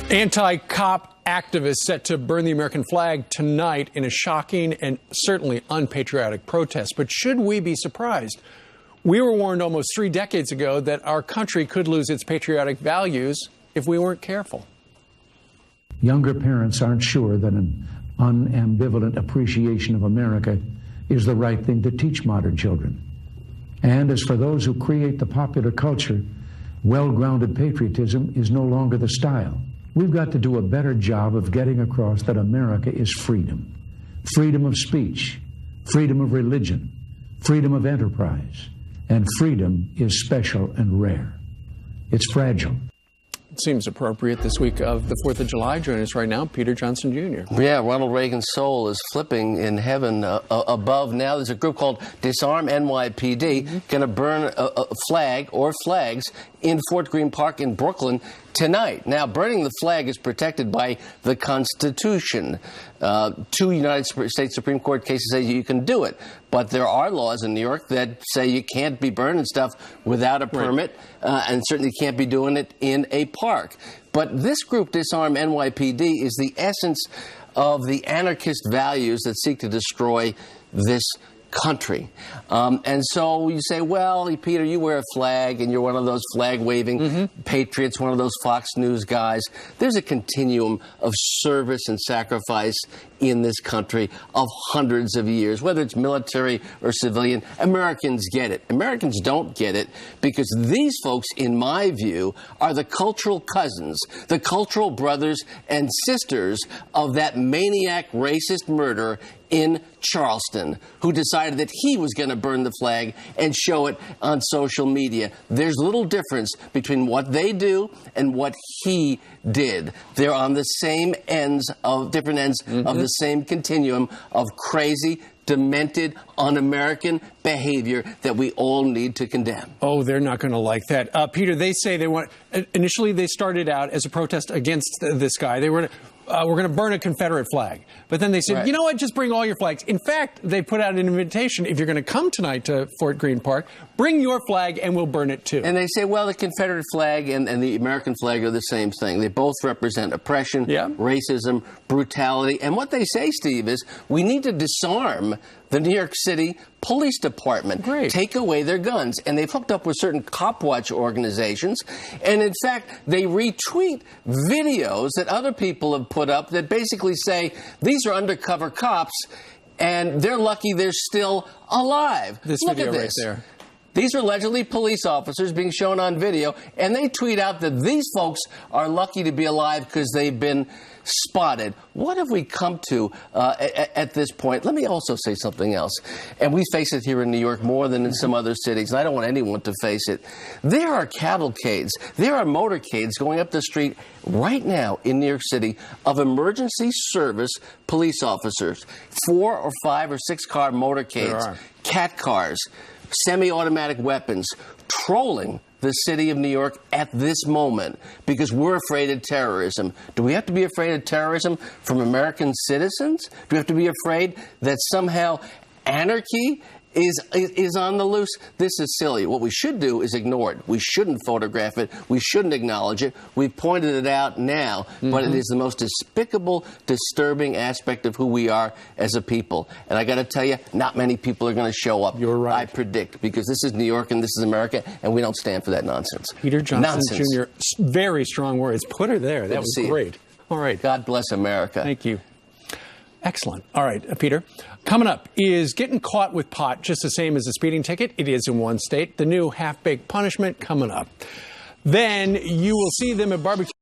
Anti-cop activists set to burn the American flag tonight in a shocking and certainly unpatriotic protest. But should we be surprised? We were warned almost 3 decades ago that our country could lose its patriotic values if we weren't careful. Younger parents aren't sure that an unambivalent appreciation of America is the right thing to teach modern children. And as for those who create the popular culture, well-grounded patriotism is no longer the style. We've got to do a better job of getting across that America is freedom. Freedom of speech, freedom of religion, freedom of enterprise, and freedom is special and rare. It's fragile. It seems appropriate this week of the 4th of July. Joining us right now, Peter Johnson Jr. Yeah, Ronald Reagan's soul is flipping in heaven above now. There's a group called Disarm NYPD going to burn a flag or flags in Fort Greene Park in Brooklyn tonight. Now, burning the flag is protected by the Constitution. 2 United States Supreme Court cases say you can do it. But there are laws in New York that say you can't be burning stuff without a permit, and certainly can't be doing it in a park. But this group, Disarm NYPD, is the essence of the anarchist values that seek to destroy this country. And so you say, well, Peter, you wear a flag and you're one of those flag-waving patriots, one of those Fox News guys. There's a continuum of service and sacrifice in this country of hundreds of years, whether it's military or civilian. Americans get it. Americans don't get it because these folks, in my view, are the cultural cousins, the cultural brothers and sisters of that maniac racist murderer in Charleston, who decided that he was going to burn the flag and show it on social media. There's little difference between what they do and what he did. They're on the same ends of different ends of the same continuum of crazy, demented, un-American behavior that we all need to condemn. Oh, they're not going to like that. Peter, they say they want, initially they started out as a protest against this guy. They were we're going to burn a Confederate flag. But then they said, you know what, just bring all your flags. In fact, they put out an invitation, if you're going to come tonight to Fort Greene Park, bring your flag and we'll burn it too. And they say, well, the Confederate flag and the American flag are the same thing. They both represent oppression, racism, brutality. And what they say, Steve, is we need to disarm the New York City Police Department, take away their guns. And they've hooked up with certain cop watch organizations. And in fact, they retweet videos that other people have put up that basically say these are undercover cops and they're lucky they're still alive. This Look video at this. right there. These are allegedly police officers being shown on video, and they tweet out that these folks are lucky to be alive because they've been spotted. What have we come to at this point? Let me also say something else, and we face it here in New York more than in some other cities, and I don't want anyone to face it. There are cavalcades, there are motorcades going up the street right now in New York City of emergency service police officers, 4 or 5 or 6 car motorcades, cat cars, semi-automatic weapons, trolling the city of New York at this moment because we're afraid of terrorism. Do we have to be afraid of terrorism from American citizens? Do we have to be afraid that somehow anarchy is on the loose? This is silly. What we should do is ignore it. We shouldn't photograph it. We shouldn't acknowledge it. We've pointed it out now, but it is the most despicable, disturbing aspect of who we are as a people. And I got to tell you, not many people are going to show up. You're right. I predict, because this is New York and this is America, and we don't stand for that nonsense. Peter Johnson Jr., very strong words. Put her there. That was great. All right. God bless America. Thank you. Excellent. All right, Peter. Coming up, is getting caught with pot just the same as a speeding ticket? It is in one state. The new half-baked punishment coming up. Then you will see them at barbecue.